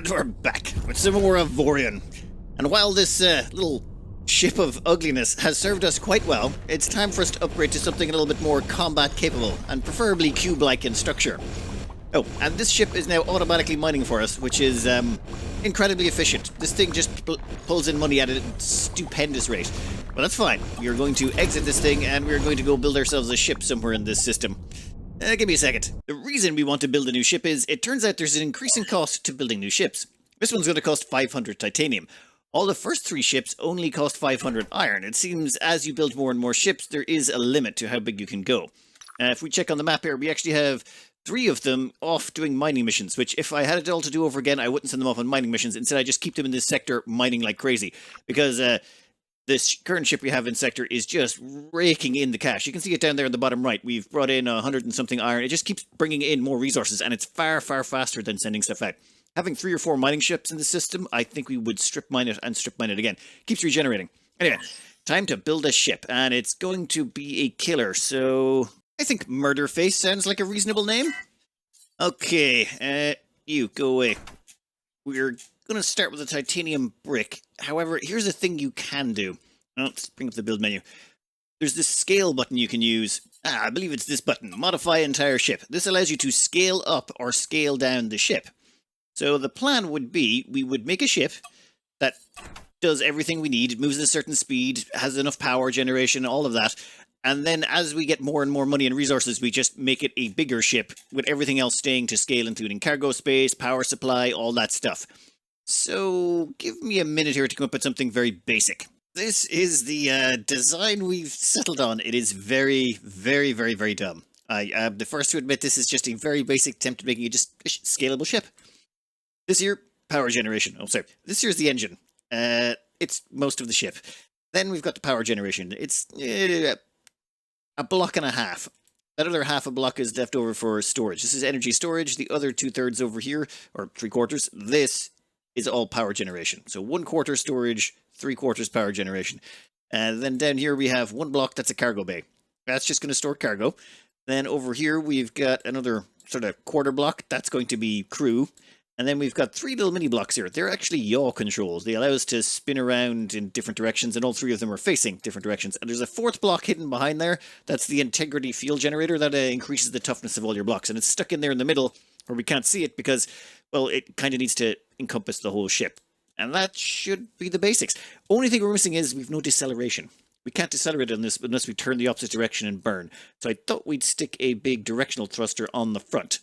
And we're back with some more Avorion. And while this little ship of ugliness has served us quite well, it's time for us to upgrade to something a little bit more combat capable, and preferably cube-like in structure. Oh, and this ship is now automatically mining for us, which is incredibly efficient. This thing just pulls in money at a stupendous rate. But that's fine. We are going to exit this thing, and we're going to go build ourselves a ship somewhere in this system. Give me a second. The reason we want to build a new ship is, it turns out there's an increasing cost to building new ships. This one's going to cost 500 titanium. All the first three ships only cost 500 iron. It seems as you build more and more ships, there is a limit to how big you can go. If we check on the map here, we actually have 3 of them off doing mining missions, which if I had it all to do over again, I wouldn't send them off on mining missions. Instead, I just keep them in this sector mining like crazy. Because this current ship we have in sector is just raking in the cash. You can see it down there in the bottom right. We've brought in 100 and something iron. It just keeps bringing in more resources, and it's far, far faster than sending stuff out. Having 3 or 4 mining ships in the system, I think we would strip mine it and strip mine it again. Keeps regenerating. Anyway, time to build a ship, and it's going to be a killer, so I think Murderface sounds like a reasonable name. Okay, you, go away. We're going to start with a titanium brick. However, here's the thing you can do. Let's bring up the build menu. There's this scale button you can use. I believe it's this button. Modify entire ship. This allows you to scale up or scale down the ship. So the plan would be, we would make a ship that does everything we need. It moves at a certain speed, has enough power generation, all of that. And then as we get more and more money and resources, we just make it a bigger ship with everything else staying to scale, including cargo space, power supply, all that stuff. So give me a minute here to come up with something very basic. This is the design we've settled on. It is very, very, very, very dumb. I am the first to admit this is just a very basic attempt at making it just a scalable ship. This here, power generation. Oh, sorry. This here's the engine. It's most of the ship. Then we've got the power generation. It's a block and a half. That other half a block is left over for storage. This is energy storage. The other 2/3 over here, or 3/4, this is all power generation. So 1/4 storage, 3/4 power generation. And then down here we have 1 block that's a cargo bay. That's just going to store cargo. Then over here we've got another sort of quarter block. That's going to be crew. And then we've got 3 little mini blocks here. They're actually yaw controls. They allow us to spin around in different directions, and all 3 of them are facing different directions. And there's a 4th block hidden behind there. That's the integrity field generator that increases the toughness of all your blocks. And it's stuck in there in the middle where we can't see it because, well, it kind of needs to encompass the whole ship. And that should be the basics. Only thing we're missing is we've no deceleration. We can't decelerate on this unless we turn the opposite direction and burn. So I thought we'd stick a big directional thruster on the front.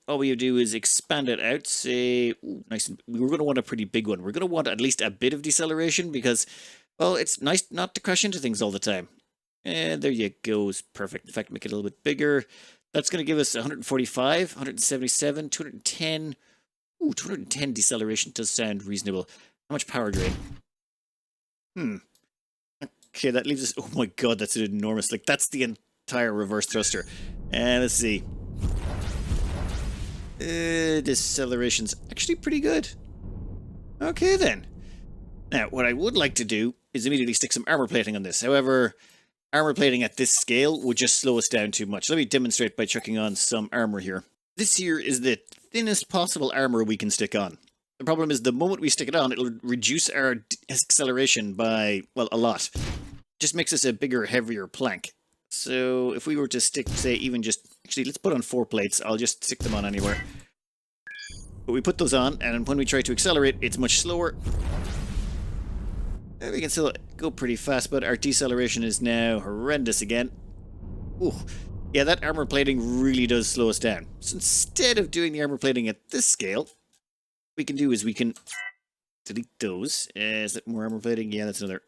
All we do is expand it out, say, ooh, nice. We're going to want a pretty big one. We're going to want at least a bit of deceleration because, well, it's nice not to crash into things all the time. And there you go, it's perfect. In fact, make it a little bit bigger. That's going to give us 145, 177, 210. Ooh, 210 deceleration does sound reasonable. How much power drain? Okay, that leaves us, oh my god, that's enormous. Like, that's the entire reverse thruster. And let's see. Deceleration's actually pretty good. Okay then. Now, what I would like to do is immediately stick some armor plating on this. However, armor plating at this scale would just slow us down too much. Let me demonstrate by chucking on some armor here. This here is the thinnest possible armor we can stick on. The problem is the moment we stick it on, it'll reduce our acceleration by, well, a lot. Just makes us a bigger, heavier plank. So if we were to stick, say, even just... Actually, let's put on 4 plates. I'll just stick them on anywhere. But we put those on, and when we try to accelerate, it's much slower. We can still go pretty fast, but our deceleration is now horrendous again. Ooh. Yeah, that armor plating really does slow us down. So instead of doing the armor plating at this scale, what we can do is we can delete those. Is that more armor plating? Yeah, that's another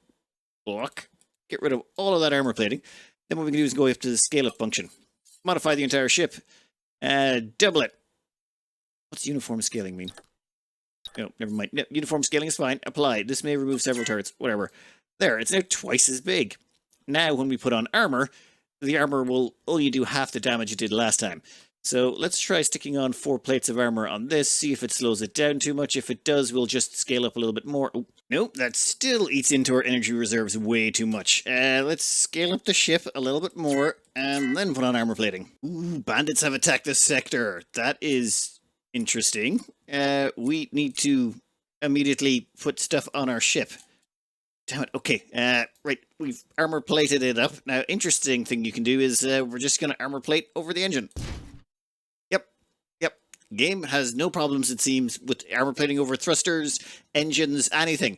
block. Get rid of all of that armor plating. Then what we can do is go up to the scale up function. Modify the entire ship. Double it. What's uniform scaling mean? No, never mind. No, uniform scaling is fine. Apply. This may remove several turrets. Whatever. There, it's now twice as big. Now, when we put on armor, the armor will only do half the damage it did last time. So let's try sticking on 4 plates of armor on this, see if it slows it down too much. If it does, we'll just scale up a little bit more. Oh, nope, that still eats into our energy reserves way too much. Let's scale up the ship a little bit more, and then put on armor plating. Ooh, bandits have attacked this sector. That is Interesting. We need to immediately put stuff on our ship. Damn it. Okay. Right. We've armor plated it up. Now, interesting thing you can do is we're just going to armor plate over the engine. Yep. Yep. Game has no problems, it seems, with armor plating over thrusters, engines, anything.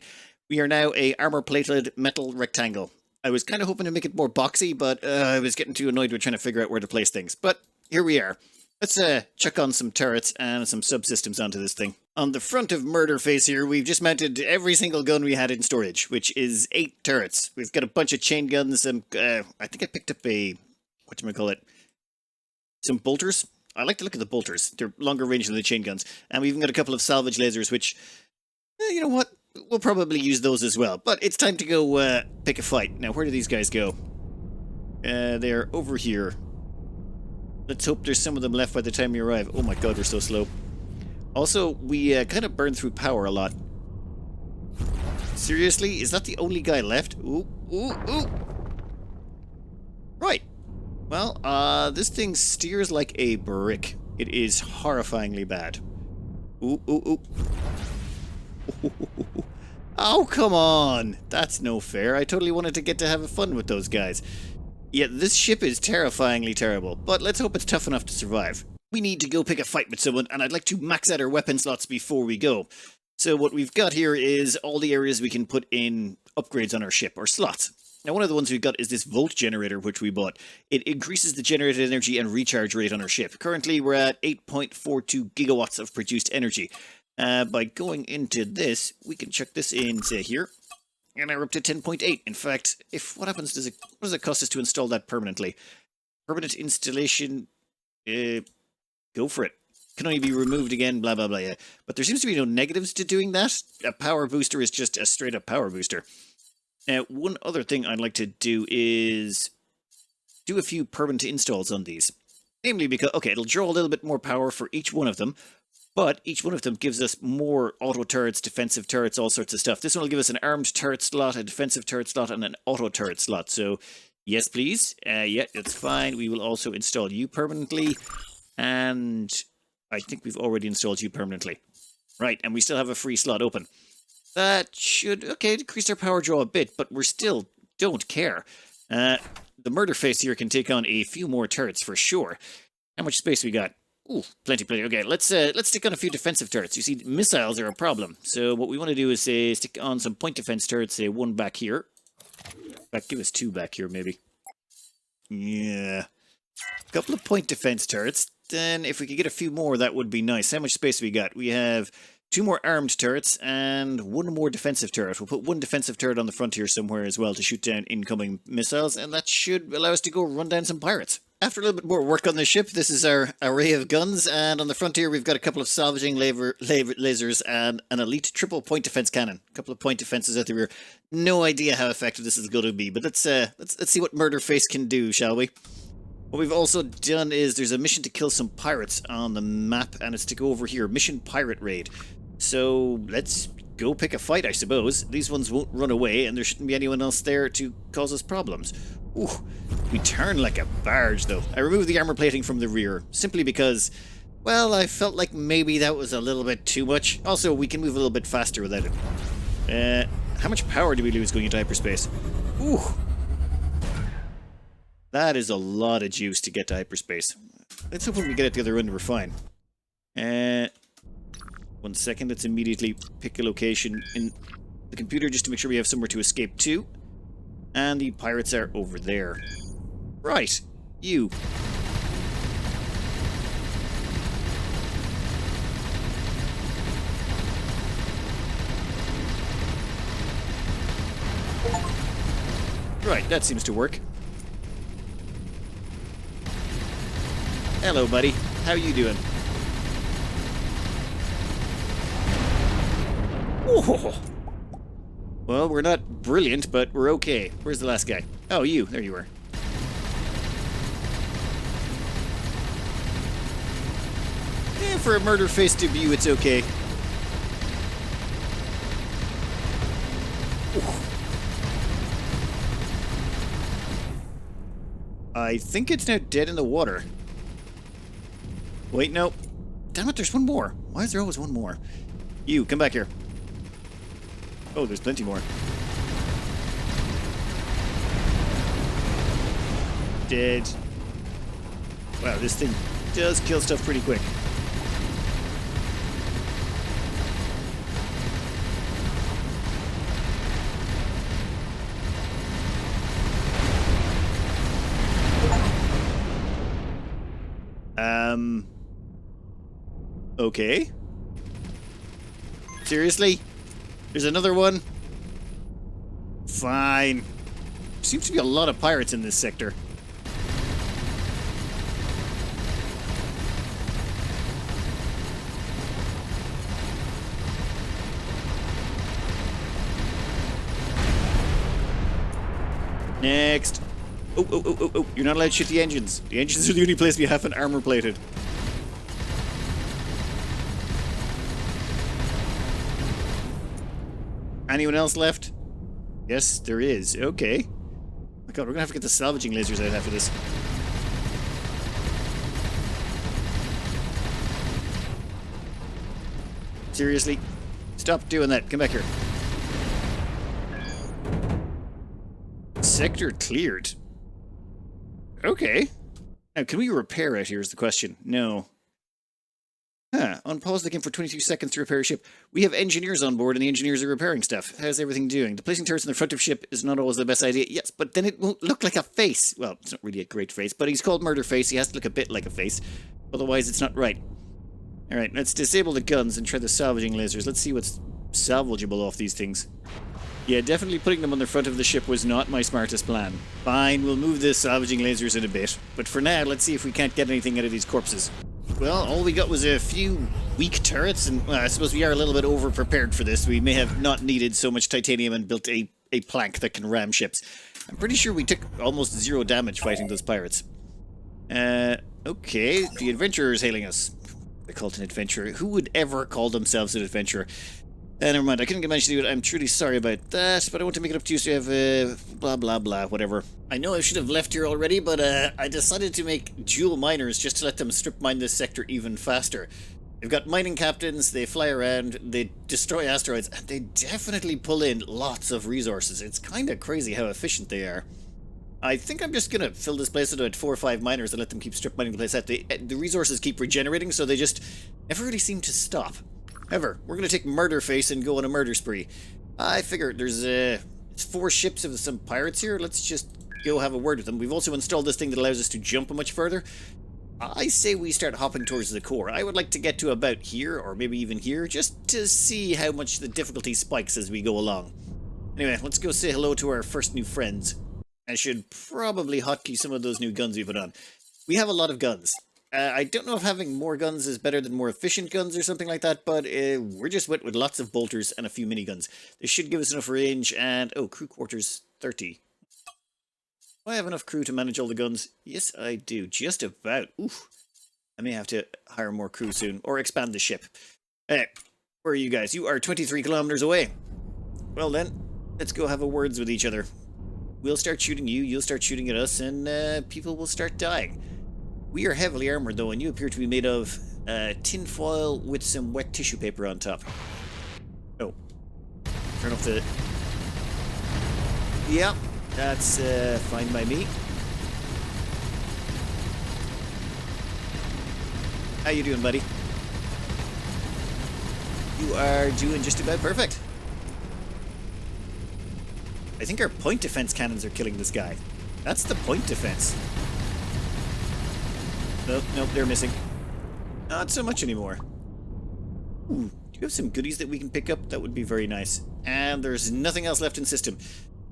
We are now a armor plated metal rectangle. I was kind of hoping to make it more boxy, but I was getting too annoyed with trying to figure out where to place things. But here we are. Let's chuck on some turrets and some subsystems onto this thing. On the front of Murderface here, we've just mounted every single gun we had in storage, which is 8 turrets. We've got a bunch of chain guns, and I think I picked up a, whatchamacallit, some bolters. I like to look at the bolters. They're longer range than the chain guns. And we've even got a couple of salvage lasers, which, you know what? We'll probably use those as well. But it's time to go pick a fight. Now, where do these guys go? They're over here. Let's hope there's some of them left by the time we arrive. Oh my god, we're so slow. Also, we kind of burn through power a lot. Seriously? Is that the only guy left? Ooh, ooh, ooh! Right. Well, this thing steers like a brick. It is horrifyingly bad. Ooh, ooh, ooh. Oh, come on! That's no fair. I totally wanted to get to have fun with those guys. Yeah, this ship is terrifyingly terrible, but let's hope it's tough enough to survive. We need to go pick a fight with someone, and I'd like to max out our weapon slots before we go. So what we've got here is all the areas we can put in upgrades on our ship, or slots. Now, one of the ones we've got is this volt generator, which we bought. It increases the generated energy and recharge rate on our ship. Currently, we're at 8.42 gigawatts of produced energy. By going into this, we can chuck this in, say, here. And now we're up to 10.8. In fact, what does it cost us to install that permanently? Permanent installation, go for it. Can only be removed again, blah, blah, blah, yeah. But there seems to be no negatives to doing that. A power booster is just a straight up power booster. Now, one other thing I'd like to do is do a few permanent installs on these. Namely because, okay, it'll draw a little bit more power for each one of them. But each one of them gives us more auto turrets, defensive turrets, all sorts of stuff. This one will give us an armed turret slot, a defensive turret slot, and an auto turret slot. So, yes, please. Yeah, that's fine. We will also install you permanently. And I think we've already installed you permanently. Right, and we still have a free slot open. That should, okay, decrease our power draw a bit, but we're still don't care. The Murderface here can take on a few more turrets for sure. How much space we got? Ooh, plenty. Okay, let's stick on a few defensive turrets. You see, missiles are a problem. So what we want to do is stick on some point defense turrets. Say one back here. Give us 2 back here, maybe. Yeah, a couple of point defense turrets. Then, if we could get a few more, that would be nice. How much space we got? We have 2 more armed turrets and 1 more defensive turret. We'll put 1 defensive turret on the front here somewhere as well to shoot down incoming missiles, and that should allow us to go run down some pirates. After a little bit more work on the ship, this is our array of guns, and on the front here we've got a couple of salvaging lasers and an elite triple point defense cannon. A couple of point defenses at the rear. No idea how effective this is going to be, but let's see what Murderface can do, shall we? What we've also done is there's a mission to kill some pirates on the map, and it's to go over here, Mission Pirate Raid. So let's go pick a fight, I suppose. These ones won't run away, and there shouldn't be anyone else there to cause us problems. Ooh, we turn like a barge, though. I removed the armor plating from the rear, simply because, well, I felt like maybe that was a little bit too much. Also, we can move a little bit faster without it. How much power do we lose going into hyperspace? Ooh. That is a lot of juice to get to hyperspace. Let's hope when we get at the other end we're fine. 1 second, let's immediately pick a location in the computer just to make sure we have somewhere to escape to. And the pirates are over there. Right, you. Right, that seems to work. Hello, buddy. How you doing? Oh. Well, we're not brilliant, but we're okay. Where's the last guy? Oh, you. There you are. Yeah, for a Murderface debut, it's okay. Ooh. I think it's now dead in the water. Wait, no. damn it, there's one more. Why is there always one more? You, come back here. Oh, there's plenty more. Dead. Wow, this thing does kill stuff pretty quick. Okay. Seriously? There's another one? Fine. Seems to be a lot of pirates in this sector. Next. Oh. You're not allowed to shoot the engines. The engines are the only place we haven't armor plated. Anyone else left? Yes, there is. Okay. Oh my god, we're gonna have to get the salvaging lasers out after this. Seriously? Stop doing that. Come back here. Sector cleared. Okay. Now, can we repair it? Here's the question. No. Huh. Unpause the game for 22 seconds to repair a ship. We have engineers on board, and the engineers are repairing stuff. How's everything doing? The placing turrets in the front of ship is not always the best idea. Yes, but then it won't look like a face. Well, it's not really a great face, but he's called Murder Face. He has to look a bit like a face. Otherwise, it's not right. Alright, let's disable the guns and try the salvaging lasers. Let's see what's salvageable off these things. Yeah, definitely putting them on the front of the ship was not my smartest plan. Fine, we'll move the salvaging lasers in a bit. But for now, let's see if we can't get anything out of these corpses. Well, all we got was a few weak turrets, and well, I suppose we are a little bit over-prepared for this. We may have not needed so much titanium and built a plank that can ram ships. I'm pretty sure we took almost 0 damage fighting those pirates. Okay, the adventurer's hailing us. They're called an adventurer. Who would ever call themselves an adventurer? Never mind, I couldn't get managed to do it. I'm truly sorry about that, but I want to make it up to you so you have, blah, blah, blah, whatever. I know I should have left here already, but I decided to make dual miners just to let them strip mine this sector even faster. They've got mining captains, they fly around, they destroy asteroids, and they definitely pull in lots of resources. It's kind of crazy how efficient they are. I think I'm just going to fill this place with about 4 or 5 miners and let them keep strip mining the place out. The resources keep regenerating, so they just never really seem to stop. However, we're going to take Murder Face and go on a murder spree. I figure there's 4 ships of some pirates here. Let's just go have a word with them. We've also installed this thing that allows us to jump much further. I say we start hopping towards the core. I would like to get to about here, or maybe even here, just to see how much the difficulty spikes as we go along. Anyway, let's go say hello to our first new friends. I should probably hotkey some of those new guns we put on. We have a lot of guns. I don't know if having more guns is better than more efficient guns or something like that, but we're just went with lots of bolters and a few miniguns. This should give us enough range and... oh, crew quarters 30. Do I have enough crew to manage all the guns? Yes, I do. Just about. Oof. I may have to hire more crew soon, or expand the ship. Hey, where are you guys? You are 23 kilometers away. Well then, let's go have a words with each other. We'll start shooting you, you'll start shooting at us, and people will start dying. We are heavily armored though, and you appear to be made of tin foil with some wet tissue paper on top. Oh. Turn off the... yeah, that's fine by me. How you doing, buddy? You are doing just about perfect. I think our point defense cannons are killing this guy. That's the point defense. Nope, they're missing. Not so much anymore. Ooh, do you have some goodies that we can pick up? That would be very nice. And there's nothing else left in system.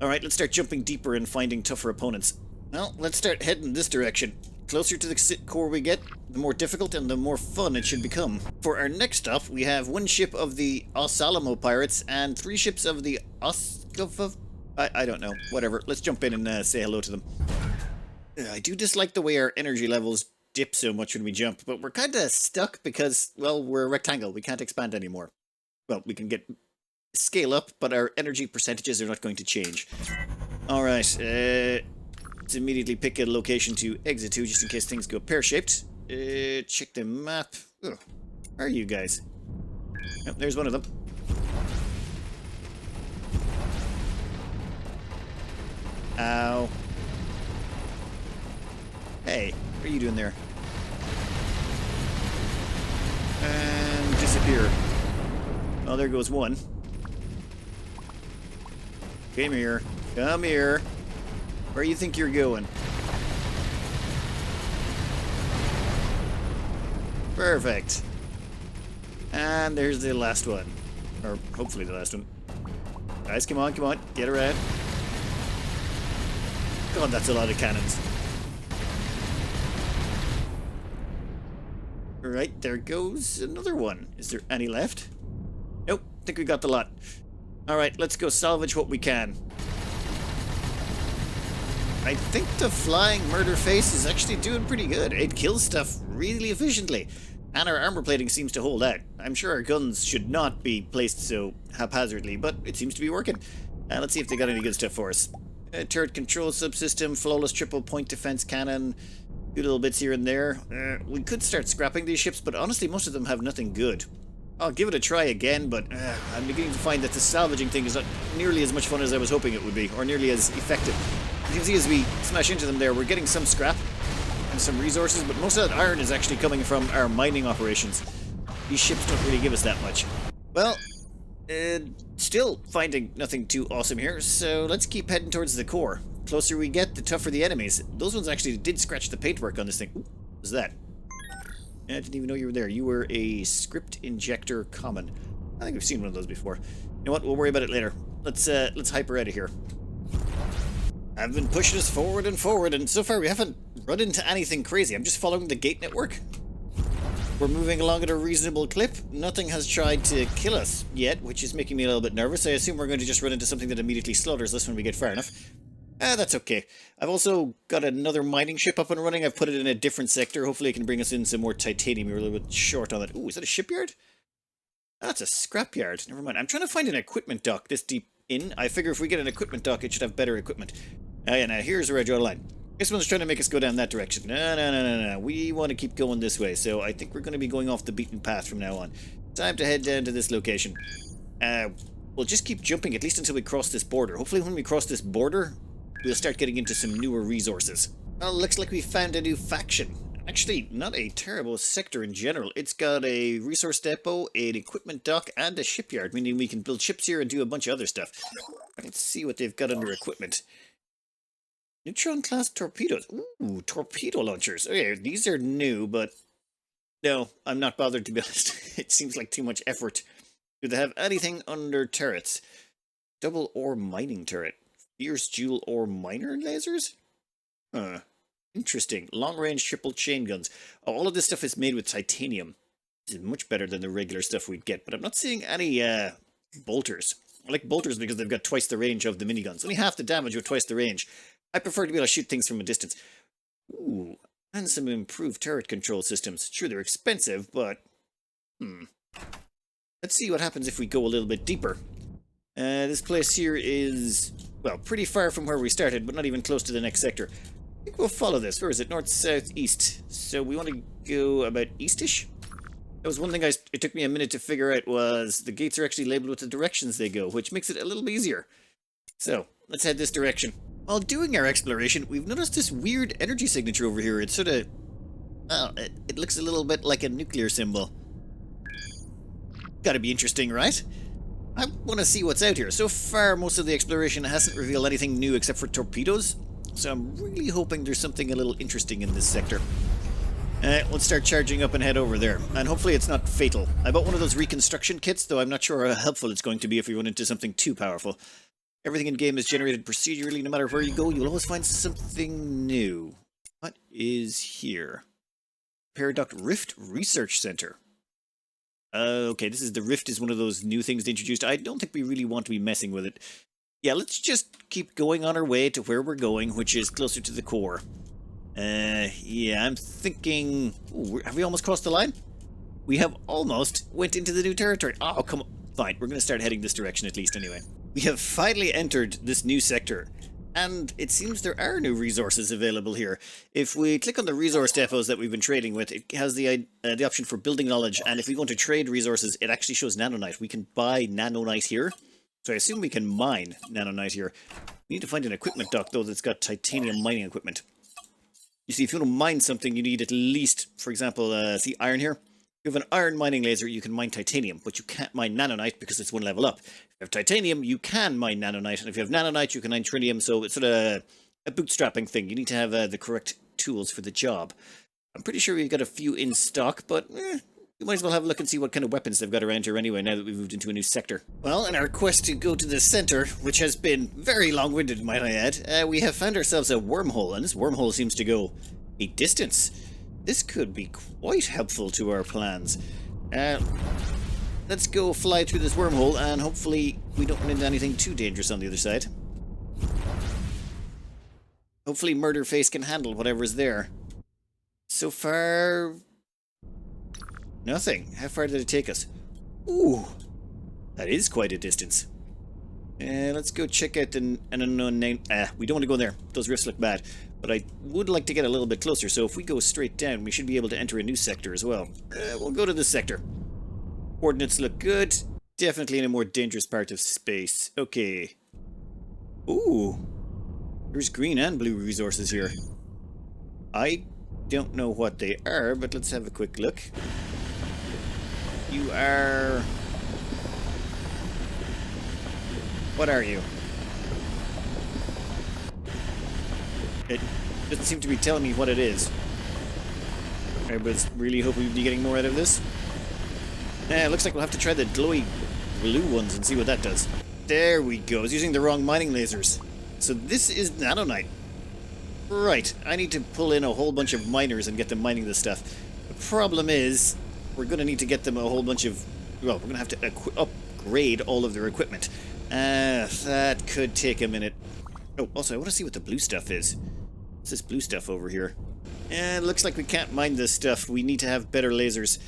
Alright, let's start jumping deeper and finding tougher opponents. Well, let's start heading this direction. Closer to the core we get, the more difficult and the more fun it should become. For our next stop, we have 1 ship of the Os Alamo pirates and 3 ships of the Oscova... I don't know. Whatever. Let's jump in and say hello to them. I do dislike the way our energy levels dip so much when we jump, but we're kind of stuck because, well, we're a rectangle. We can't expand anymore. Well, we can get scale up, but our energy percentages are not going to change. Alright, let's immediately pick a location to exit to, just in case things go pear-shaped. Check the map. Ugh. Where are you guys? Oh, there's one of them. Ow. Hey, what are you doing there? And disappear. Oh, there goes one. Come here. Come here. Where do you think you're going? Perfect. And there's the last one. Or hopefully the last one. Guys, come on, come on. Get around. God, that's a lot of cannons. Alright, there goes another one. Is there any left? Nope, think we got the lot. Alright, let's go salvage what we can. I think the flying murder face is actually doing pretty good. It kills stuff really efficiently. And our armor plating seems to hold out. I'm sure our guns should not be placed so haphazardly, but it seems to be working. Let's see if they got any good stuff for us. Turret control subsystem, flawless triple point defense cannon, few little bits here and there. We could start scrapping these ships, but honestly most of them have nothing good. I'll give it a try again, but I'm beginning to find that the salvaging thing is not nearly as much fun as I was hoping it would be, or nearly as effective. You can see as we smash into them there, we're getting some scrap and some resources, but most of that iron is actually coming from our mining operations. These ships don't really give us that much. Well, still finding nothing too awesome here, so let's keep heading towards the core. The closer we get, the tougher the enemies. Those ones actually did scratch the paintwork on this thing. Ooh, what was that? I didn't even know you were there. You were a script injector common. I think we've seen one of those before. You know what? We'll worry about it later. Let's hyper out of here. I've been pushing us forward, and so far we haven't run into anything crazy. I'm just following the gate network. We're moving along at a reasonable clip. Nothing has tried to kill us yet, which is making me a little bit nervous. I assume we're going to just run into something that immediately slaughters us when we get far enough. That's okay. I've also got another mining ship up and running. I've put it in a different sector. Hopefully it can bring us in some more titanium. We're a little bit short on that. Ooh, is that a shipyard? That's a scrapyard. Never mind. I'm trying to find an equipment dock this deep in. I figure if we get an equipment dock, it should have better equipment. Yeah, now here's where I draw the line. This one's trying to make us go down that direction. No. We want to keep going this way, so I think we're going to be going off the beaten path from now on. Time to head down to this location. We'll just keep jumping, at least until we cross this border. Hopefully when we cross this border, we'll start getting into some newer resources. Well, looks like we found a new faction. Actually, not a terrible sector in general. It's got a resource depot, an equipment dock, and a shipyard, meaning we can build ships here and do a bunch of other stuff. Let's see what they've got under equipment. Neutron-class torpedoes. Ooh, torpedo launchers. Okay, these are new, but no, I'm not bothered, to be honest. It seems like too much effort. Do they have anything under turrets? Double ore mining turret. Fierce dual ore miner lasers? Huh. Interesting. Long-range triple chain guns. Oh, all of this stuff is made with titanium. This is much better than the regular stuff we'd get, but I'm not seeing any bolters. I like bolters because they've got twice the range of the miniguns. Only half the damage with twice the range. I prefer to be able to shoot things from a distance. Ooh, and some improved turret control systems. Sure, they're expensive, but... Let's see what happens if we go a little bit deeper. This place here is, well, pretty far from where we started, but not even close to the next sector. I think we'll follow this. Where is it? North, south, east. So we want to go about eastish? That was one thing it took me a minute to figure out, was the gates are actually labeled with the directions they go, which makes it a little easier. So, let's head this direction. While doing our exploration, we've noticed this weird energy signature over here. It's sort of... well, it looks a little bit like a nuclear symbol. Gotta be interesting, right? I want to see what's out here. So far, most of the exploration hasn't revealed anything new except for torpedoes. So I'm really hoping there's something a little interesting in this sector. Let's start charging up and head over there. And hopefully it's not fatal. I bought one of those reconstruction kits, though I'm not sure how helpful it's going to be if we run into something too powerful. Everything in game is generated procedurally. No matter where you go, you'll always find something new. What is here? Paradox Rift Research Center. Okay, this is the Rift is one of those new things they introduced. I don't think we really want to be messing with it. Yeah, let's just keep going on our way to where we're going, which is closer to the core. Yeah, I'm thinking... Ooh, have we almost crossed the line? We have almost went into the new territory. Oh, come on. Fine, we're going to start heading this direction at least anyway. We have finally entered this new sector. And it seems there are new resources available here. If we click on the resource depots that we've been trading with, it has the option for building knowledge. And if we go into trade resources, it actually shows nanonite. We can buy nanonite here. So I assume we can mine nanonite here. We need to find an equipment dock, though, that's got titanium mining equipment. You see, if you want to mine something, you need at least, for example, see iron here? If you have an iron mining laser, you can mine titanium, but you can't mine nanonite because it's one level up. If you have titanium, you can mine nanonite, and if you have nanonite, you can mine tritium, so it's sort of a bootstrapping thing. You need to have the correct tools for the job. I'm pretty sure we've got a few in stock, but we might as well have a look and see what kind of weapons they've got around here anyway, now that we've moved into a new sector. Well, in our quest to go to the center, which has been very long-winded, might I add, we have found ourselves a wormhole, and this wormhole seems to go a distance. This could be quite helpful to our plans. Let's go fly through this wormhole, and hopefully we don't run into anything too dangerous on the other side. Hopefully Murderface can handle whatever's there. So far, nothing. How far did it take us? Ooh, that is quite a distance. Let's go check out an unknown name. We don't want to go there. Those rifts look bad. But I would like to get a little bit closer, so if we go straight down, we should be able to enter a new sector as well. We'll go to this sector. Coordinates look good. Definitely in a more dangerous part of space. Okay. Ooh. There's green and blue resources here. I don't know what they are, but let's have a quick look. You are... What are you? It doesn't seem to be telling me what it is. I was really hoping we'd be getting more out of this. It looks like we'll have to try the glowy blue ones and see what that does. There we go. I was using the wrong mining lasers. So this is nanonite. Right. I need to pull in a whole bunch of miners and get them mining this stuff. The problem is, we're going to need to get them a whole bunch of... Well, we're going to have to upgrade all of their equipment. That could take a minute. Oh, also, I want to see what the blue stuff is. What's this blue stuff over here? It looks like we can't mine this stuff. We need to have better lasers.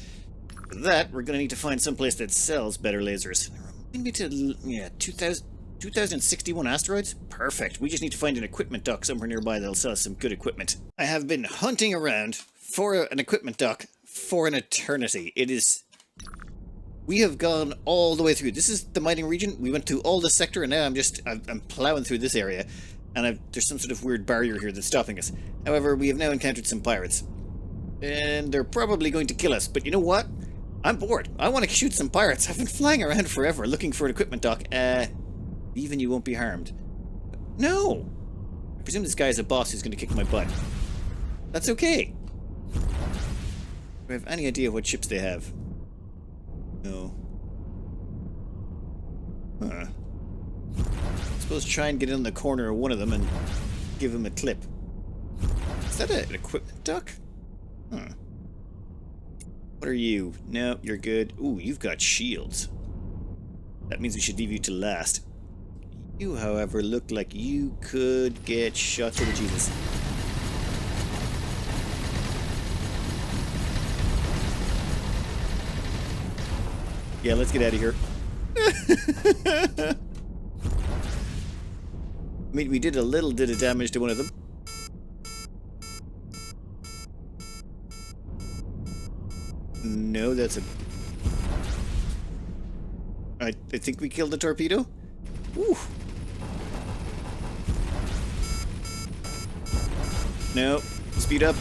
For that, we're going to need to find someplace that sells better lasers. Maybe to, yeah, 2061 asteroids? Perfect. We just need to find an equipment dock somewhere nearby that'll sell us some good equipment. I have been hunting around for an equipment dock for an eternity. It is... We have gone all the way through. This is the mining region. We went through all the sector, and now I'm plowing through this area, and there's some sort of weird barrier here that's stopping us. However, we have now encountered some pirates, and they're probably going to kill us. But you know what? I'm bored. I want to shoot some pirates. I've been flying around forever looking for an equipment dock. Even you won't be harmed. No. I presume this guy is a boss who's going to kick my butt. That's okay. Do I have any idea what ships they have? No. Huh. I suppose try and get in the corner of one of them and give him a clip. Is that an equipment dock? Huh. What are you? No, you're good. Ooh, you've got shields. That means we should leave you to last. You, however, look like you could get shot to the Jesus. Yeah, let's get out of here. I mean, we did a little bit of damage to one of them. No, that's a... I think we killed the torpedo. Woo. No, speed up.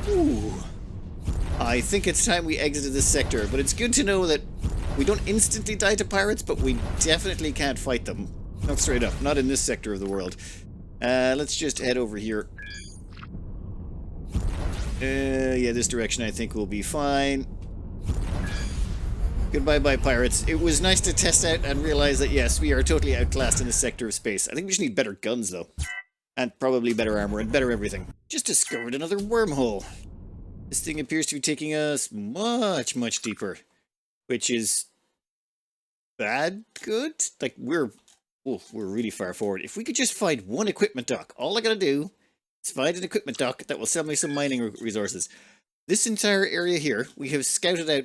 Ooh. I think it's time we exited this sector, but it's good to know that we don't instantly die to pirates, but we definitely can't fight them. Not straight up, not in this sector of the world. Let's just head over here. Yeah, this direction I think will be fine. Goodbye, pirates. It was nice to test out and realize that, yes, we are totally outclassed in this sector of space. I think we just need better guns, though. And probably better armor and better everything. Just discovered another wormhole. This thing appears to be taking us much, much deeper. Which is... bad? Good? Like, we're really far forward. If we could just find one equipment dock, all I gotta do is find an equipment dock that will sell me some mining resources. This entire area here, we have scouted out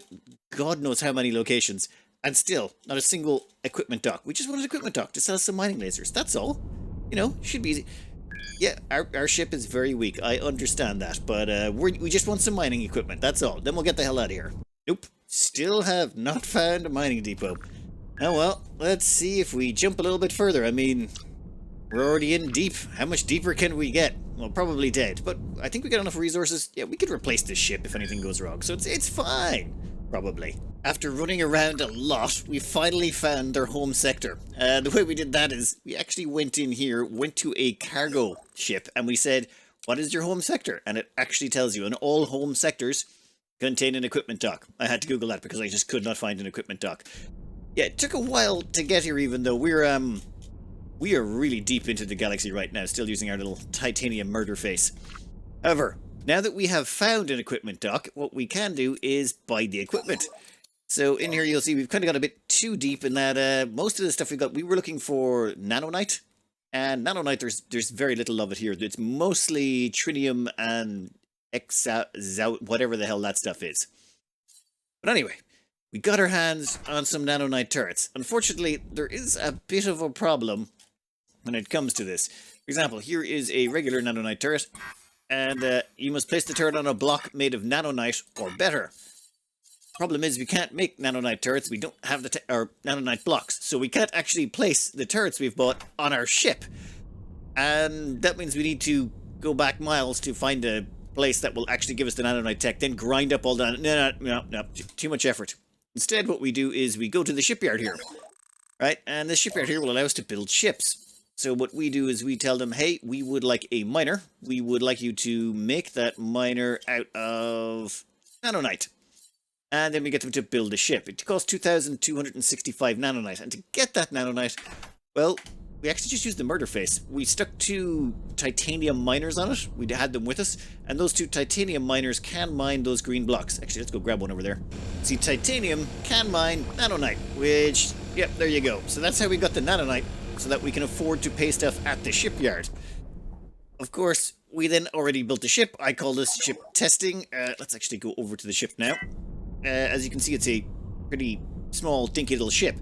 God knows how many locations, And still, not a single equipment dock. We just want an equipment dock to sell some mining lasers. That's all. You know, should be easy. Yeah, our ship is very weak. I understand that. But we just want some mining equipment. That's all. Then we'll get the hell out of here. Nope. Still have not found a mining depot. Oh well, let's see if we jump a little bit further. I mean, we're already in deep. How much deeper can we get? Well, probably dead. But I think we got enough resources. Yeah, we could replace this ship if anything goes wrong. So it's fine. Probably. After running around a lot, we finally found their home sector. The way we did that is we actually went in here, went to a cargo ship, and we said, what is your home sector? And it actually tells you, and all home sectors contain an equipment dock. I had to Google that because I just could not find an equipment dock. Yeah, it took a while to get here, even though we are really deep into the galaxy right now, still using our little titanium murder face. However, now that we have found an equipment dock, what we can do is buy the equipment. So in here you'll see we've kind of got a bit too deep in that most of the stuff we were looking for nanonite. And nanonite, there's very little of it here. It's mostly trinium and whatever the hell that stuff is. But anyway, we got our hands on some nanonite turrets. Unfortunately, there is a bit of a problem when it comes to this. For example, here is a regular nanonite turret. And you must place the turret on a block made of nanonite or better. Problem is, we can't make nanonite turrets. We don't have the nanonite blocks, so we can't actually place the turrets we've bought on our ship. And that means we need to go back miles to find a place that will actually give us the nanonite tech, then grind up all the... No, too much effort. Instead, what we do is we go to the shipyard here, right? And the shipyard here will allow us to build ships. So what we do is we tell them, hey, we would like a miner. We would like you to make that miner out of nanonite. And then we get them to build a ship. It costs 2,265 nanonite. And to get that nanonite, well, we actually just used the murder face. We stuck 2 titanium miners on it. We had them with us. And those 2 titanium miners can mine those green blocks. Actually, let's go grab one over there. See, titanium can mine nanonite, which, yep, there you go. So that's how we got the nanonite, so that we can afford to pay stuff at the shipyard. Of course, we then already built the ship. I call this ship testing. Let's actually go over to the ship now. As you can see, it's a pretty small, dinky little ship.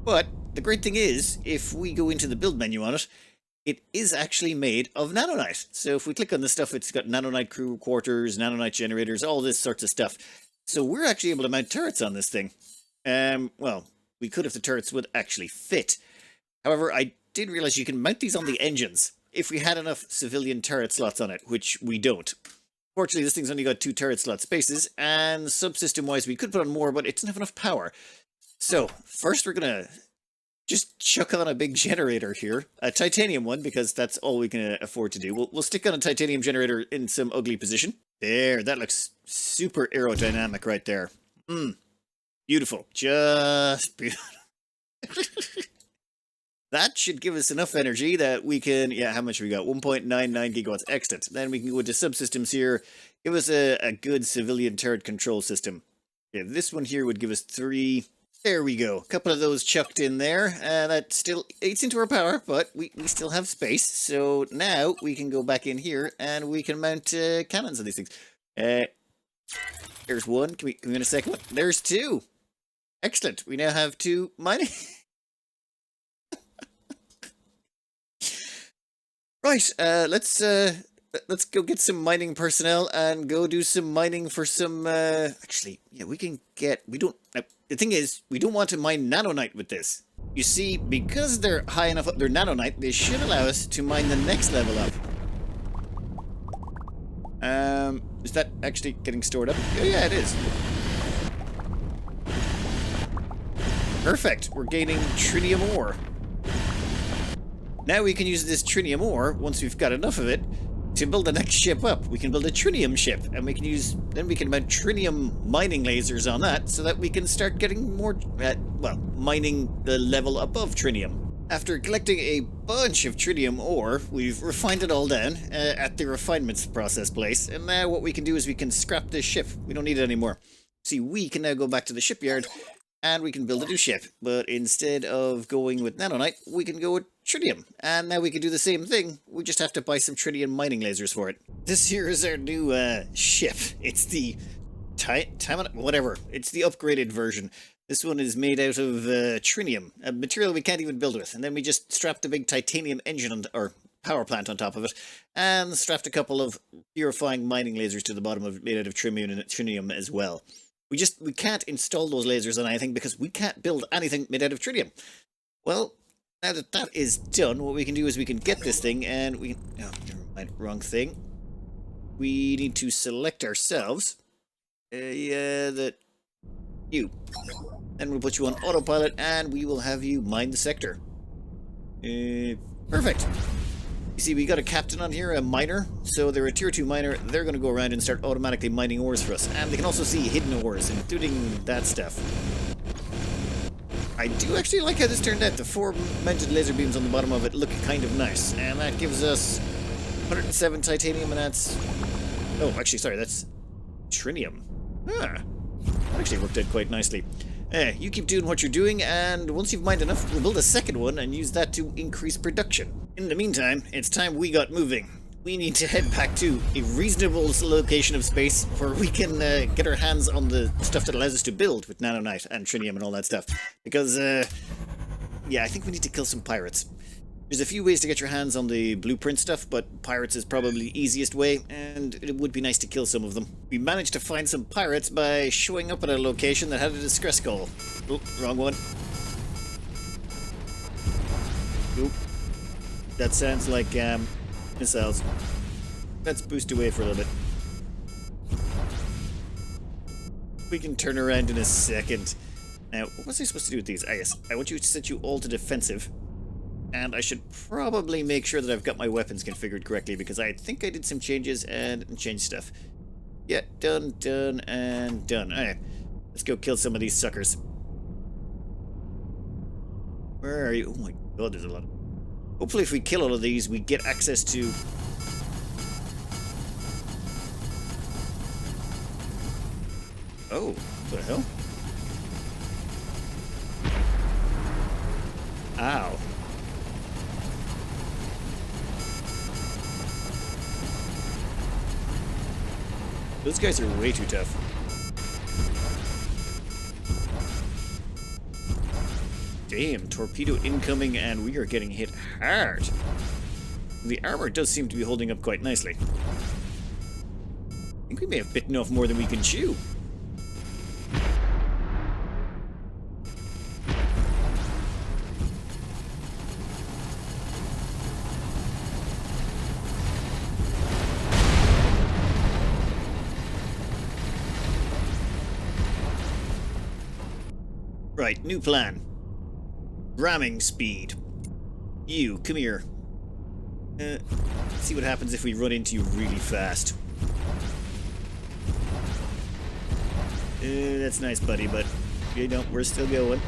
But the great thing is, if we go into the build menu on it, it is actually made of nanonite. So if we click on the stuff, it's got nanonite crew quarters, nanonite generators, all this sorts of stuff. So we're actually able to mount turrets on this thing. Well, we could if the turrets would actually fit. However, I did realize you can mount these on the engines if we had enough civilian turret slots on it, which we don't. Fortunately, this thing's only got 2 turret slot spaces, and subsystem-wise, we could put on more, but it doesn't have enough power. So, first we're gonna just chuck on a big generator here. A titanium one, because that's all we can afford to do. We'll stick on a titanium generator in some ugly position. There, that looks super aerodynamic right there. Beautiful. Just beautiful. That should give us enough energy that we can, yeah, how much we got? 1.99 gigawatts. Excellent. Then we can go into subsystems here. Give us a good civilian turret control system. Yeah, this one here would give us 3. There we go. A couple of those chucked in there. That still eats into our power, but we still have space. So now we can go back in here and we can mount cannons on these things. There's one. Can we get a second one? There's 2. Excellent. We now have 2 mining... Right, let's go get some mining personnel and go do some mining for some, actually, yeah, we don't, the thing is, we don't want to mine nanonite with this. You see, because they're high enough up their nanonite, they should allow us to mine the next level up. Is that actually getting stored up? Oh, yeah, it is. Perfect, we're gaining trinium ore. Now we can use this trinium ore, once we've got enough of it, to build the next ship up. We can build a trinium ship, and we can mount trinium mining lasers on that, so that we can start getting more, mining the level above trinium. After collecting a bunch of trinium ore, we've refined it all down at the refinements process place, and now what we can do is we can scrap this ship. We don't need it anymore. See, we can now go back to the shipyard, and we can build a new ship, but instead of going with nanonite, we can go with tritium. And now we can do the same thing, we just have to buy some tritium mining lasers for it. This here is our new ship. It's the whatever. It's the upgraded version. This one is made out of trinium, a material we can't even build with. And then we just strapped a big titanium engine or power plant on top of it, and strapped a couple of purifying mining lasers to the bottom of it, made out of trinium as well. We can't install those lasers on anything because we can't build anything made out of trinium. Well, now that that is done, what we can do is we can get this thing and we... Oh, never mind, wrong thing. We need to select ourselves. You. Then we'll put you on autopilot and we will have you mine the sector. Perfect. You see, we got a captain on here, a miner. So they're a tier 2 miner. They're going to go around and start automatically mining ores for us. And they can also see hidden ores, including that stuff. I do actually like how this turned out. The 4 mounted laser beams on the bottom of it look kind of nice. And that gives us 107 titanium, and that's... Oh, actually, sorry, that's trinium. That actually worked out quite nicely. You keep doing what you're doing, and once you've mined enough, we'll build a second one and use that to increase production. In the meantime, it's time we got moving. We need to head back to a reasonable location of space where we can get our hands on the stuff that allows us to build with nanonite and trinium and all that stuff. Because, yeah, I think we need to kill some pirates. There's a few ways to get your hands on the blueprint stuff, but pirates is probably the easiest way, and it would be nice to kill some of them. We managed to find some pirates by showing up at a location that had a distress call. Oh, wrong one. Oop. That sounds like, missiles. Let's boost away for a little bit. We can turn around in a second. Now, what was I supposed to do with these? Ah, yes. I want you to set you all to defensive. And I should probably make sure that I've got my weapons configured correctly, because I think I did some changes and changed stuff. Yeah, done, and done. Alright, let's go kill some of these suckers. Where are you? Oh my god, there's a lot of... Hopefully if we kill all of these, we get access to... Oh, what the hell? Ow. Those guys are way too tough. Damn, torpedo incoming, and we are getting hit hard. The armor does seem to be holding up quite nicely. I think we may have bitten off more than we can chew. Right, new plan. Ramming speed. You, come here. Let's see what happens if we run into you really fast. That's nice, buddy, but you know, we're still going.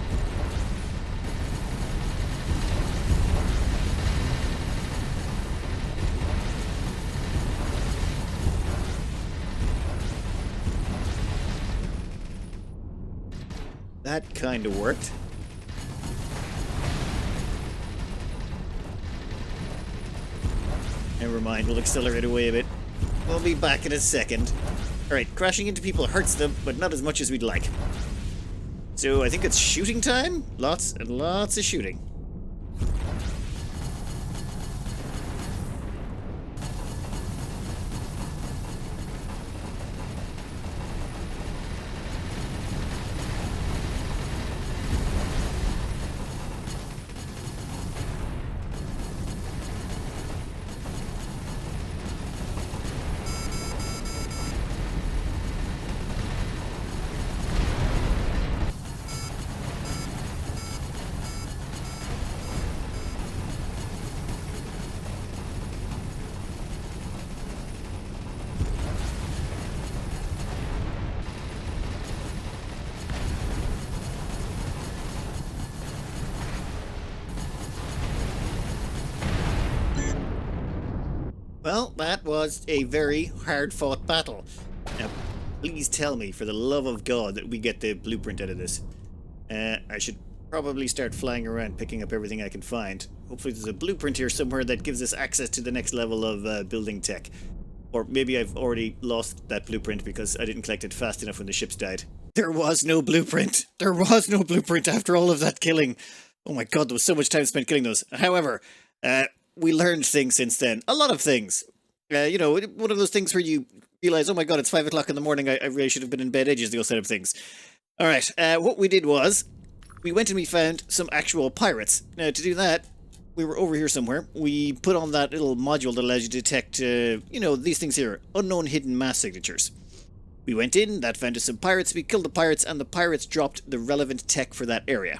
That kind of worked. Never mind, we'll accelerate away a bit. We'll be back in a second. Alright, crashing into people hurts them, but not as much as we'd like. So I think it's shooting time? Lots and lots of shooting. Well, that was a very hard-fought battle. Now, please tell me, for the love of God, that we get the blueprint out of this. I should probably start flying around picking up everything I can find. Hopefully there's a blueprint here somewhere that gives us access to the next level of building tech. Or maybe I've already lost that blueprint because I didn't collect it fast enough when the ships died. There was no blueprint. There was no blueprint after all of that killing. Oh my god, there was so much time spent killing those. However, we learned things since then. A lot of things. You know, one of those things where you realize, oh my god, it's 5 o'clock in the morning. I really should have been in bed ages ago set of things. Alright, what we did was, we went and we found some actual pirates. Now, to do that, we were over here somewhere. We put on that little module that allows you to detect, you know, these things here. Unknown hidden mass signatures. We went in, that found us some pirates, we killed the pirates, and the pirates dropped the relevant tech for that area.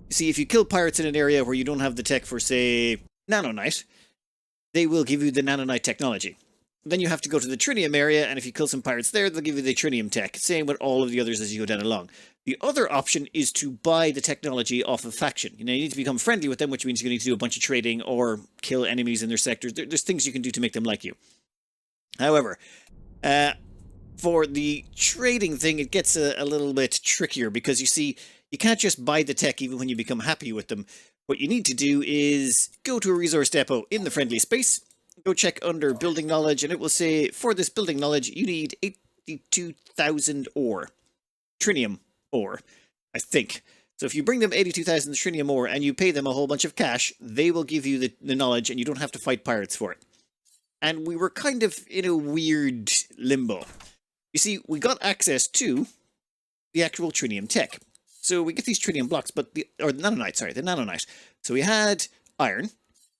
You see, if you kill pirates in an area where you don't have the tech for, say, nanonite, they will give you the nanonite technology. Then you have to go to the trinium area, and if you kill some pirates there, they'll give you the trinium tech. Same with all of the others as you go down along. The other option is to buy the technology off a faction. You know, you need to become friendly with them, which means you need to do a bunch of trading or kill enemies in their sectors. There's things you can do to make them like you. However, for the trading thing, it gets a little bit trickier because you see, you can't just buy the tech even when you become happy with them. What you need to do is go to a resource depot in the friendly space, go check under building knowledge, and it will say, for this building knowledge, you need 82,000 ore. Trinium ore, I think. So if you bring them 82,000 trinium ore and you pay them a whole bunch of cash, they will give you the knowledge and you don't have to fight pirates for it. And we were kind of in a weird limbo. You see, we got access to the actual trinium tech. So we get these trinium blocks, but the nanonite. So we had iron,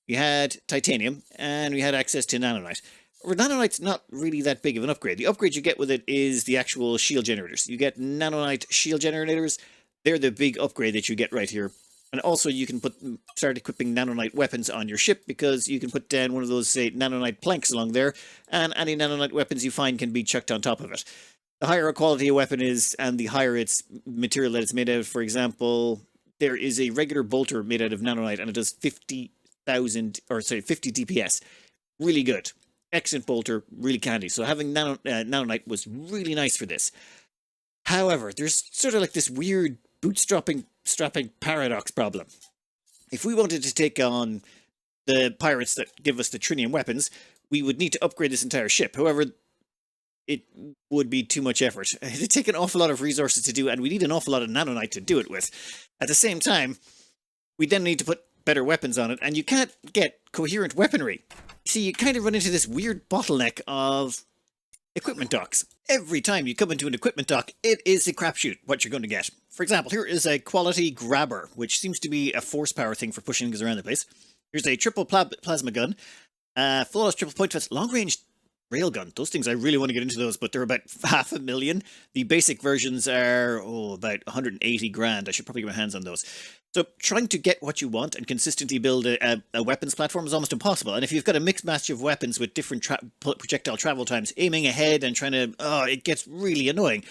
we had titanium, and we had access to nanonite. Or nanonite's not really that big of an upgrade. The upgrade you get with it is the actual shield generators. You get nanonite shield generators. They're the big upgrade that you get right here. And also you can start equipping nanonite weapons on your ship because you can put down one of those, say, nanonite planks along there, and any nanonite weapons you find can be chucked on top of it. The higher a quality a weapon is, and the higher its material that it's made out of, for example, there is a regular bolter made out of nanonite, and it does 50 DPS. Really good. Excellent bolter, really candy. So having nanonite was really nice for this. However, there's sort of like this weird bootstrapping paradox problem. If we wanted to take on the pirates that give us the trinium weapons, we would need to upgrade this entire ship. However, it would be too much effort. It'd take an awful lot of resources to do, and we need an awful lot of nanonite to do it with. At the same time, we then need to put better weapons on it, and you can't get coherent weaponry. See, you kind of run into this weird bottleneck of equipment docks. Every time you come into an equipment dock, it is a crapshoot what you're going to get. For example, here is a quality grabber, which seems to be a force power thing for pushing things around the place. Here's a triple plasma gun, flawless triple point defense, long range railgun. Those things, I really want to get into those, but they're about 500,000. The basic versions are, about 180 grand. I should probably get my hands on those. So trying to get what you want and consistently build a weapons platform is almost impossible. And if you've got a mixed match of weapons with different projectile travel times, aiming ahead and trying to, it gets really annoying.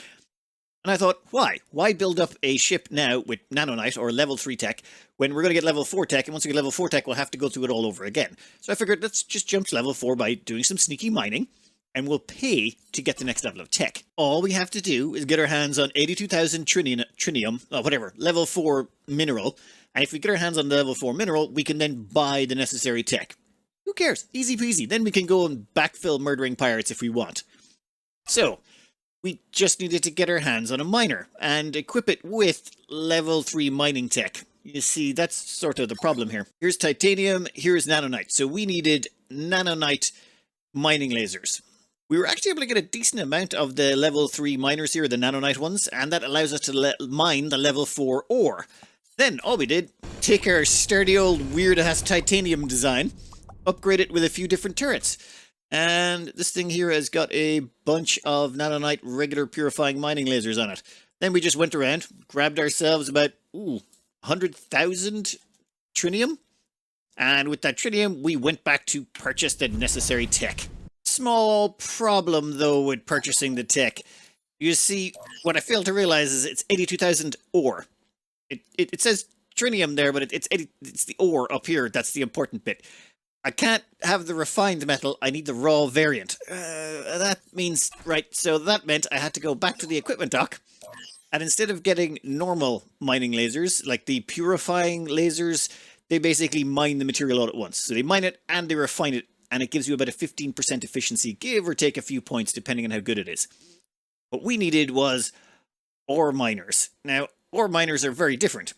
And I thought, why? Why build up a ship now with nanonite or level 3 tech when we're going to get level 4 tech, and once we get level 4 tech, we'll have to go through it all over again. So I figured, let's just jump to level 4 by doing some sneaky mining, and we'll pay to get the next level of tech. All we have to do is get our hands on 82,000 trinium, level 4 mineral, and if we get our hands on the level 4 mineral, we can then buy the necessary tech. Who cares? Easy peasy. Then we can go and backfill murdering pirates if we want. So, we just needed to get our hands on a miner and equip it with level 3 mining tech. You see, that's sort of the problem here. Here's titanium, here's nanonite. So we needed nanonite mining lasers. We were actually able to get a decent amount of the level 3 miners here, the nanonite ones, and that allows us to mine the level 4 ore. Then all we did, take our sturdy old weird-ass titanium design, upgrade it with a few different turrets. And this thing here has got a bunch of nanonite regular purifying mining lasers on it. Then we just went around, grabbed ourselves about 100,000 trinium. And with that trinium, we went back to purchase the necessary tech. Small problem, though, with purchasing the tech. You see, what I failed to realize is it's 82,000 ore. It says trinium there, but it's the ore up here. That's the important bit. I can't have the refined metal, I need the raw variant. That means, so that meant I had to go back to the equipment dock, and instead of getting normal mining lasers, like the purifying lasers, they basically mine the material all at once. So they mine it and they refine it and it gives you about a 15% efficiency, give or take a few points depending on how good it is. What we needed was ore miners. Now, ore miners are very different.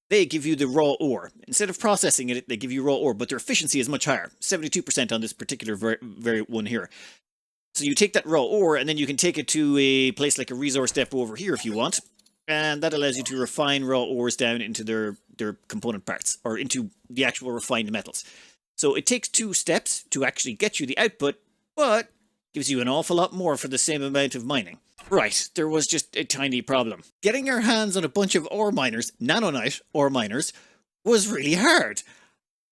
They give you the raw ore. Instead of processing it, they give you raw ore, but their efficiency is much higher, 72% on this particular very one here. So you take that raw ore, and then you can take it to a place like a resource depot over here if you want, and that allows you to refine raw ores down into their component parts, or into the actual refined metals. So it takes 2 steps to actually get you the output, but gives you an awful lot more for the same amount of mining. Right, there was just a tiny problem. Getting our hands on a bunch of ore miners, nanonite ore miners, was really hard.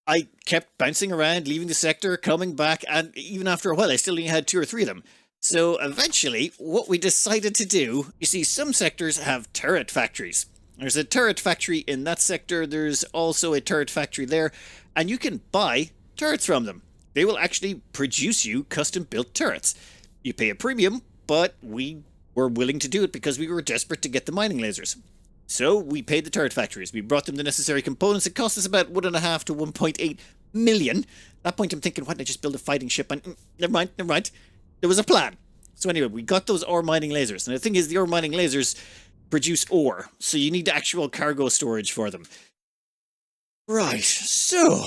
I kept bouncing around, leaving the sector, coming back, and even after a while I still only had 2 or 3 of them. So eventually, what we decided to do, you see, some sectors have turret factories. There's a turret factory in that sector, there's also a turret factory there, and you can buy turrets from them. They will actually produce you custom-built turrets. You pay a premium, but we were willing to do it because we were desperate to get the mining lasers. So we paid the turret factories. We brought them the necessary components. It cost us about 1.5 to 1.8 million. At that point, I'm thinking, why didn't I just build a fighting ship? And never mind. There was a plan. So anyway, we got those ore mining lasers. And the thing is, the ore mining lasers produce ore. So you need actual cargo storage for them. Right. So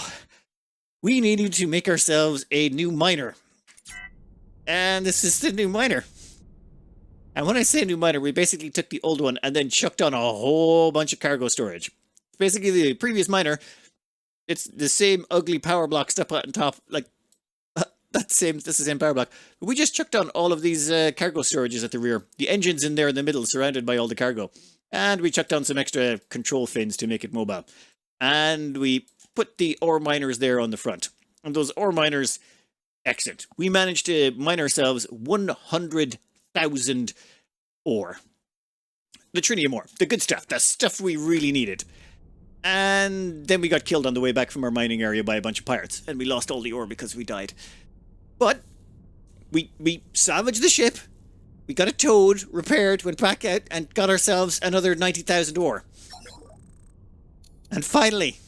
we needed to make ourselves a new miner. And this is the new miner. And when I say new miner, we basically took the old one and then chucked on a whole bunch of cargo storage. Basically, the previous miner, it's the same ugly power block stuff on top, like that's the same power block. But we just chucked on all of these cargo storages at the rear. The engine's in there in the middle, surrounded by all the cargo. And we chucked on some extra control fins to make it mobile. And we put the ore miners there on the front. And those ore miners, excellent. We managed to mine ourselves 100,000 ore. The trinium ore. The good stuff. The stuff we really needed. And then we got killed on the way back from our mining area by a bunch of pirates. And we lost all the ore because we died. But we salvaged the ship. We got it towed, repaired, went back out, and got ourselves another 90,000 ore. And finally,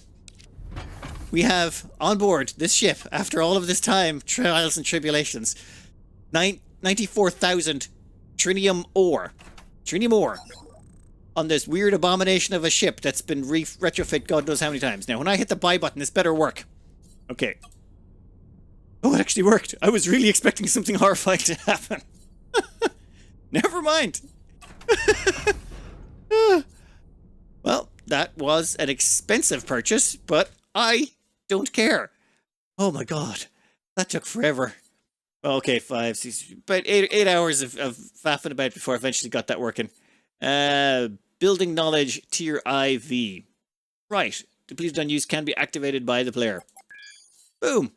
we have on board this ship, after all of this time, trials and tribulations, 94,000 trinium ore. Trinium ore. On this weird abomination of a ship that's been retrofit God knows how many times. Now, when I hit the buy button, this better work. Okay. Oh, it actually worked. I was really expecting something horrifying to happen. Never mind. Well, that was an expensive purchase, but I don't care. Oh my god. That took forever. Okay, 5, 6, about 8 hours of faffing about before I eventually got that working. Building knowledge tier IV. Right. Depleted unused can be activated by the player. Boom.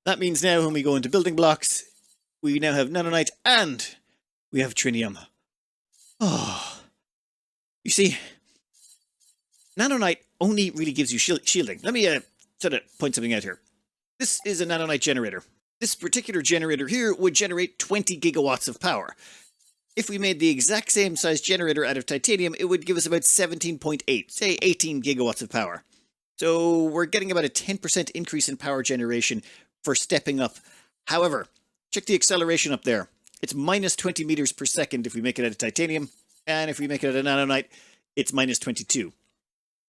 That means now when we go into building blocks, we now have nanonite and we have trinium. Oh. You see, nanonite only really gives you shielding. Let me sort of point something out here. This is a nanonite generator. This particular generator here would generate 20 gigawatts of power. If we made the exact same size generator out of titanium, it would give us about 17.8, say 18 gigawatts of power. So we're getting about a 10% increase in power generation for stepping up. However, check the acceleration up there. It's minus 20 meters per second if we make it out of titanium, and if we make it out of nanonite, it's minus 22.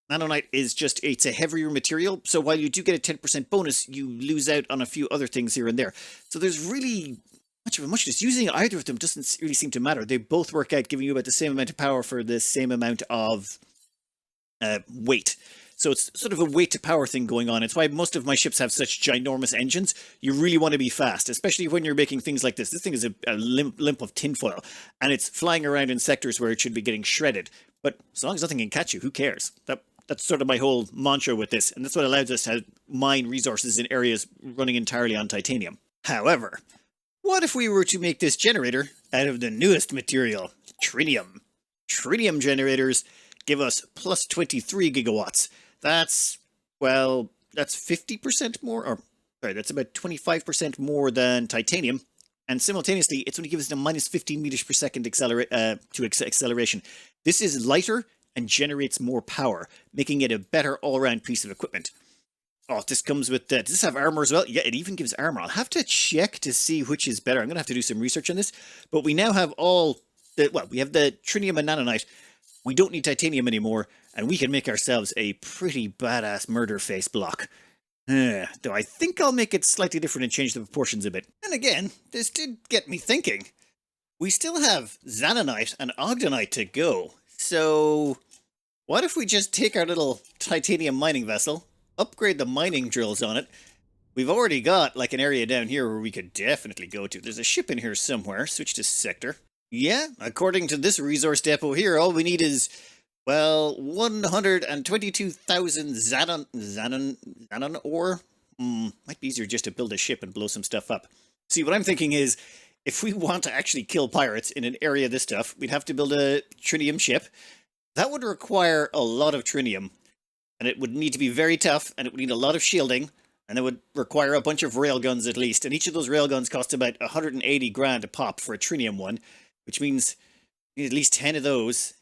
Nanonite is just, it's a heavier material, so while you do get a 10% bonus, you lose out on a few other things here and there. So there's really much of a muchness. Using either of them doesn't really seem to matter. They both work out, giving you about the same amount of power for the same amount of weight. So it's sort of a weight to power thing going on. It's why most of my ships have such ginormous engines. You really want to be fast, especially when you're making things like this. This thing is a limp of tinfoil, and it's flying around in sectors where it should be getting shredded. But as long as nothing can catch you, who cares? That's sort of my whole mantra with this, and that's what allows us to mine resources in areas running entirely on titanium. However, what if we were to make this generator out of the newest material, trinium? Trinium generators give us plus 23 gigawatts. That's, well, that's 50% more, or sorry, that's about 25% more than titanium. And simultaneously, it's only gives us a minus 15 meters per second acceleration. This is lighter and generates more power, making it a better all-around piece of equipment. Oh, this comes with, does this have armor as well? Yeah, it even gives armor. I'll have to check to see which is better. I'm going to have to do some research on this. But we now have all we have the trinium and nanonite. We don't need titanium anymore, and we can make ourselves a pretty badass murder face block. Though I think I'll make it slightly different and change the proportions a bit. And again, this did get me thinking. We still have xanonite and ogdenite to go. So what if we just take our little titanium mining vessel, upgrade the mining drills on it? We've already got like an area down here where we could definitely go to. There's a ship in here somewhere. Switch to sector. Yeah, according to this resource depot here, all we need is, well, 122,000 xanon ore. Might be easier just to build a ship and blow some stuff up. See, what I'm thinking is, if we want to actually kill pirates in an area of this stuff, we'd have to build a trinium ship. That would require a lot of trinium, and it would need to be very tough, and it would need a lot of shielding, and it would require a bunch of railguns at least, and each of those railguns costs about 180 grand a pop for a trinium one, which means we need at least 10 of those.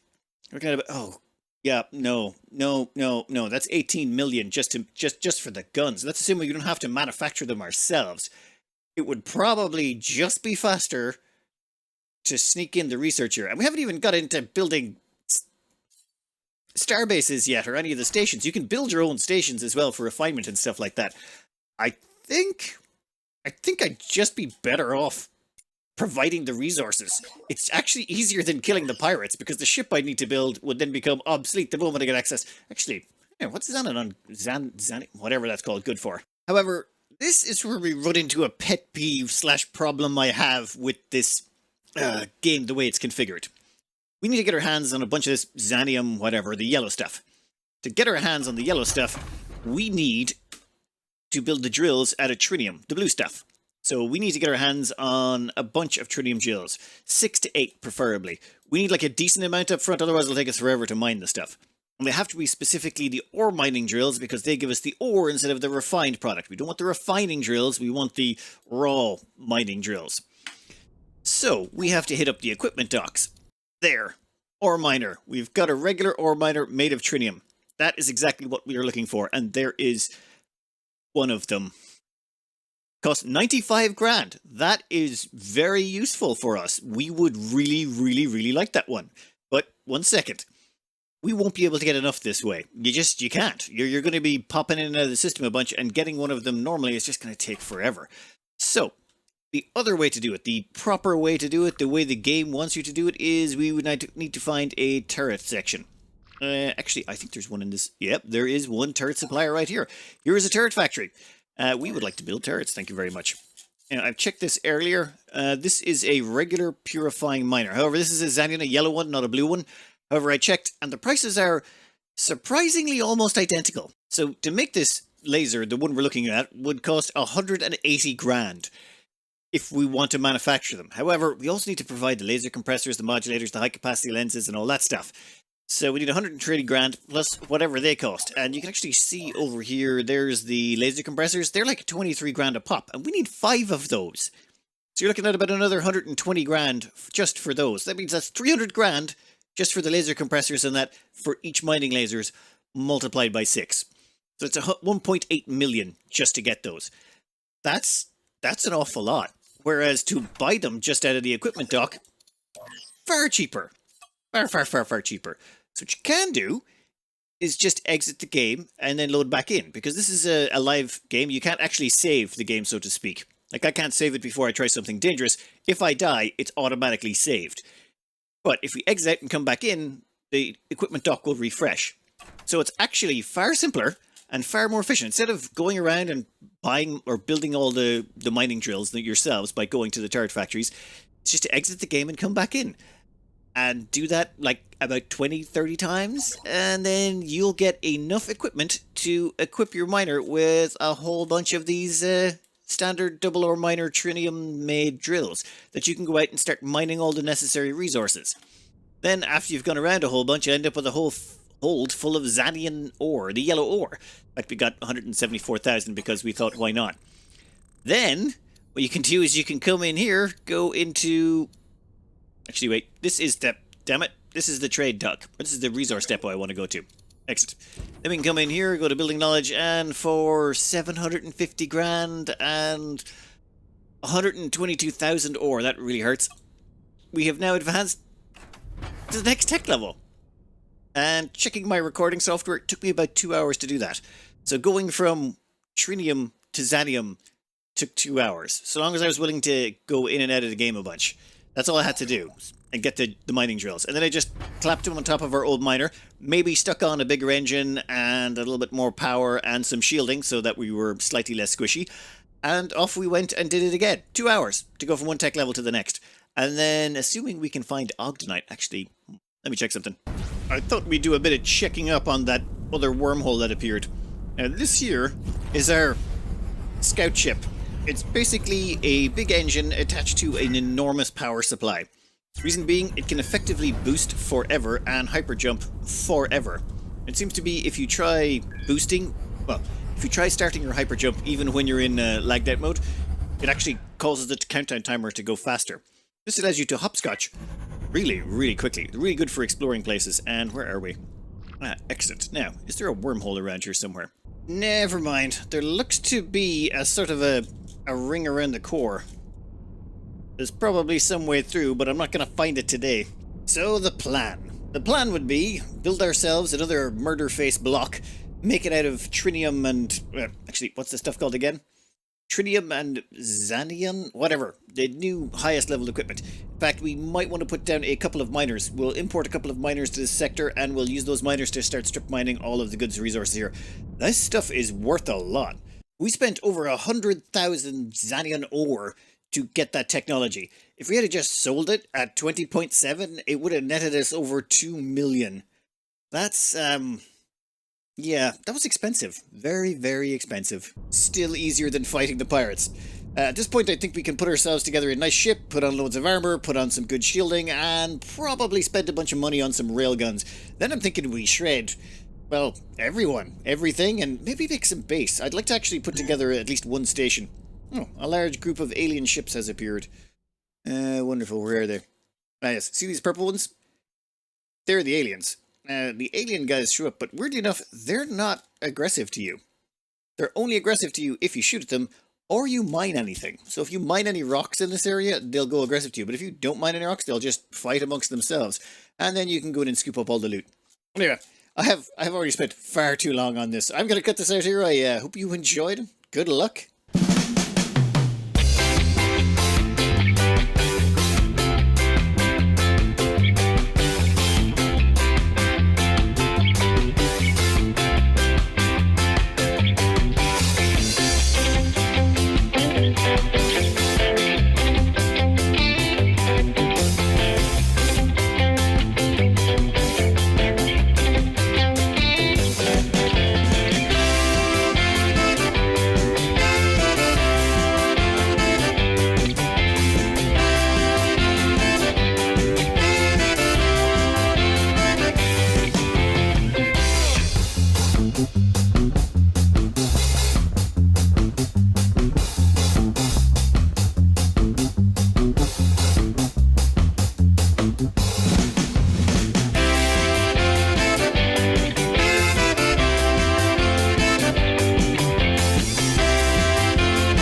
We're kind of, oh, yeah, no, that's 18 million just for the guns. That's assuming we don't have to manufacture them ourselves. It would probably just be faster to sneak in the researcher, and we haven't even got into building star bases yet, or any of the stations. You can build your own stations as well for refinement and stuff like that. I think I'd just be better off providing the resources. It's actually easier than killing the pirates, because the ship I need to build would then become obsolete the moment I get access. Actually, what's Xanon whatever that's called good for? However, this is where we run into a pet peeve / problem I have with this game the way it's configured. We need to get our hands on a bunch of this xanium, whatever, the yellow stuff. To get our hands on the yellow stuff, we need to build the drills out of trinium, the blue stuff. So we need to get our hands on a bunch of trinium drills, 6 to 8 preferably. We need like a decent amount up front, otherwise it'll take us forever to mine the stuff. And they have to be specifically the ore mining drills, because they give us the ore instead of the refined product. We don't want the refining drills, we want the raw mining drills. So we have to hit up the equipment docks. There, ore miner. We've got a regular ore miner made of trinium. That is exactly what we are looking for, and there is one of them. Cost 95 grand. That is very useful for us. We would really like that one. But one second. We won't be able to get enough this way. You can't. You're going to be popping in and out of the system a bunch, and getting one of them normally is just going to take forever. So the other way to do it, the proper way to do it, the way the game wants you to do it, is we would need to find a turret section. Actually, I think there's one in this. Yep, there is one turret supplier right here. Here is a turret factory. We would like to build turrets, thank you very much. I've checked this earlier. This is a regular purifying miner. However, this is a xanium, a yellow one, not a blue one. However, I checked, and the prices are surprisingly almost identical. So to make this laser, the one we're looking at, would cost 180 grand. If we want to manufacture them. However, we also need to provide the laser compressors, the modulators, the high capacity lenses, and all that stuff. So we need 130 grand plus whatever they cost. And you can actually see over here, there's the laser compressors. They're like 23 grand a pop, and we need 5 of those. So you're looking at about another 120 grand just for those. That means that's 300 grand just for the laser compressors, and that for each mining lasers multiplied by 6. So it's 1.8 million just to get those. That's an awful lot. Whereas to buy them just out of the equipment dock, far cheaper. Far cheaper. So what you can do is just exit the game and then load back in. Because this is a live game, you can't actually save the game, so to speak. Like, I can't save it before I try something dangerous. If I die, it's automatically saved. But if we exit out and come back in, the equipment dock will refresh. So it's actually far simpler and far more efficient. Instead of going around and buying or building all the mining drills yourselves by going to the turret factories, it's just to exit the game and come back in. And do that like about 20-30 times, and then you'll get enough equipment to equip your miner with a whole bunch of these standard double ore miner trinium made drills that you can go out and start mining all the necessary resources. Then after you've gone around a whole bunch, you end up with a whole hold full of xanium ore, the yellow ore. In fact, we got 174,000 because we thought, why not? Then what you can do is you can come in here, go into... Actually, wait, this is the... Damn it. This is the trade dock. This is the resource depot I want to go to. Exit. Then we can come in here, go to building knowledge, and for 750 grand and 122,000 ore, that really hurts. We have now advanced to the next tech level. And checking my recording software, it took me about 2 hours to do that. So going from trinium to xanium took 2 hours. So long as I was willing to go in and out of the game a bunch. That's all I had to do. And get the mining drills. And then I just clapped them on top of our old miner. Maybe stuck on a bigger engine and a little bit more power and some shielding so that we were slightly less squishy. And off we went and did it again. 2 hours to go from one tech level to the next. And then, assuming we can find Ogdenite, actually, let me check something. I thought we'd do a bit of checking up on that other wormhole that appeared. Now, this here is our scout ship. It's basically a big engine attached to an enormous power supply. Reason being, it can effectively boost forever and hyperjump forever. It seems to be if you try boosting, well, if you try starting your hyperjump even when you're in lagged out mode, it actually causes the countdown timer to go faster. This allows you to hopscotch really, really quickly. Really good for exploring places. And where are we? Exit. Now, is there a wormhole around here somewhere? Never mind. There looks to be a sort of a ring around the core. There's probably some way through, but I'm not going to find it today. So the plan. The plan would be build ourselves another murder face block, make it out of trinium and... actually, what's the stuff called again? Trinium and xanium? Whatever. The new highest level equipment. In fact, we might want to put down a couple of miners. We'll import a couple of miners to this sector, and we'll use those miners to start strip mining all of the goods resources here. This stuff is worth a lot. We spent over 100,000 xanium ore to get that technology. If we had just sold it at 20.7, it would have netted us over 2 million. That's, yeah, that was expensive. Very, very expensive. Still easier than fighting the pirates. At this point, I think we can put ourselves together a nice ship, put on loads of armor, put on some good shielding, and probably spend a bunch of money on some railguns. Then I'm thinking we shred, well, everyone, everything, and maybe make some base. I'd like to actually put together at least one station. Oh, a large group of alien ships has appeared. Wonderful, where are they? Ah, yes, see these purple ones? They're the aliens. The alien guys show up, but weirdly enough, they're not aggressive to you. They're only aggressive to you if you shoot at them, or you mine anything. So if you mine any rocks in this area, they'll go aggressive to you. But if you don't mine any rocks, they'll just fight amongst themselves. And then you can go in and scoop up all the loot. Anyway, I have already spent far too long on this. I'm going to cut this out here. I hope you enjoyed. Good luck.